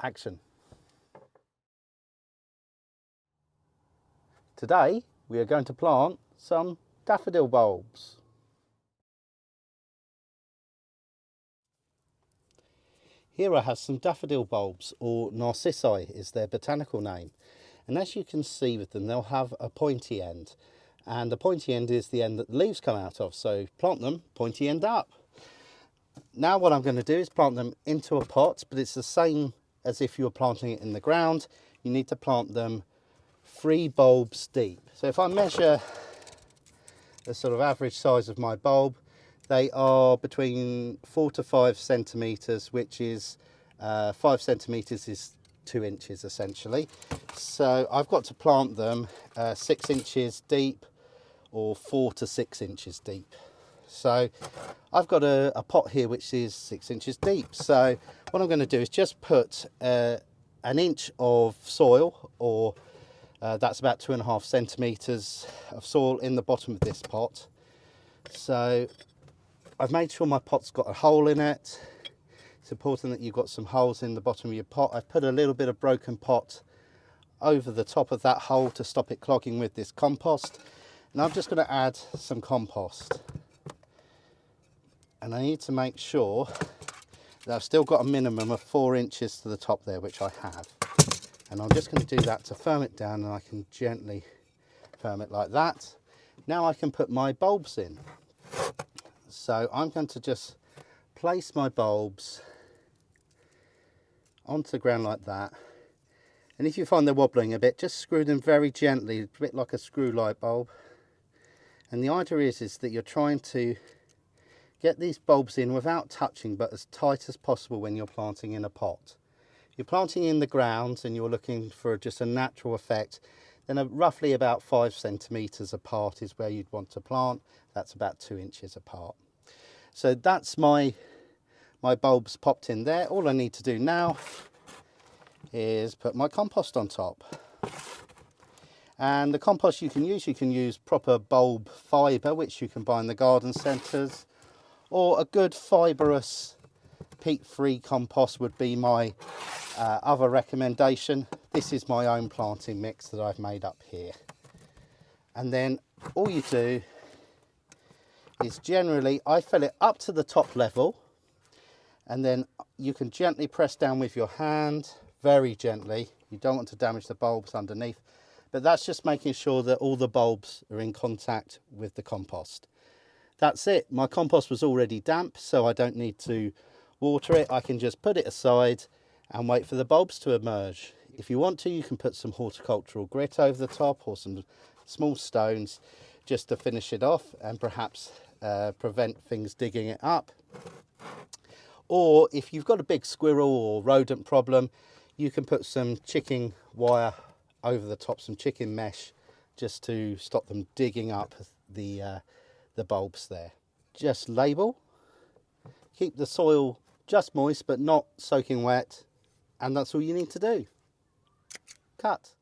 action. Today we are going to plant some daffodil bulbs. Here I have some daffodil bulbs, or Narcissi is their botanical name. And as you can see with them, they'll have a pointy end. And the pointy end is the end that the leaves come out of. So plant them pointy end up. Now what I'm going to do is plant them into a pot, but it's the same as if you were planting it in the ground. You need to plant them 3 bulbs deep. So if I measure the sort of average size of my bulb, they are between 4 to 5 centimetres, which is 5 centimetres is 2 inches essentially. So I've got to plant them 6 inches deep or 4 to 6 inches deep. So I've got a pot here which is 6 inches deep. So what I'm going to do is just put an inch of soil, or that's about 2.5 centimetres of soil in the bottom of this pot. So I've made sure my pot's got a hole in it. It's important that you've got some holes in the bottom of your pot. I've put a little bit of broken pot over the top of that hole to stop it clogging with this compost. And I'm just going to add some compost. And I need to make sure that I've still got a minimum of 4 inches to the top there, which I have. And I'm just going to do that to firm it down, and I can gently firm it like that. Now I can put my bulbs in. So I'm going to just place my bulbs onto the ground like that. And if you find they're wobbling a bit, just screw them very gently, a bit like a screw light bulb. And the idea is that you're trying to get these bulbs in without touching, but as tight as possible when you're planting in a pot. If you're planting in the ground and you're looking for just a natural effect, then roughly about 5 centimetres apart is where you'd want to plant. That's about 2 inches apart. So that's my bulbs popped in there. All I need to do now is put my compost on top. And the compost you can use proper bulb fibre, which you can buy in the garden centres, or a good fibrous peat-free compost would be my other recommendation. This is my own planting mix that I've made up here. And then all you do is generally, I fill it up to the top level, and then you can gently press down with your hand, very gently. You don't want to damage the bulbs underneath, but that's just making sure that all the bulbs are in contact with the compost. That's it. My compost was already damp, so I don't need to water it. I can just put it aside and wait for the bulbs to emerge. If you want to, you can put some horticultural grit over the top, or some small stones just to finish it off and perhaps prevent things digging it up. Or if you've got a big squirrel or rodent problem, you can put some chicken wire over the top, some chicken mesh, just to stop them digging up the bulbs there. Just label, keep the soil just moist but not soaking wet, and that's all you need to do. Cut.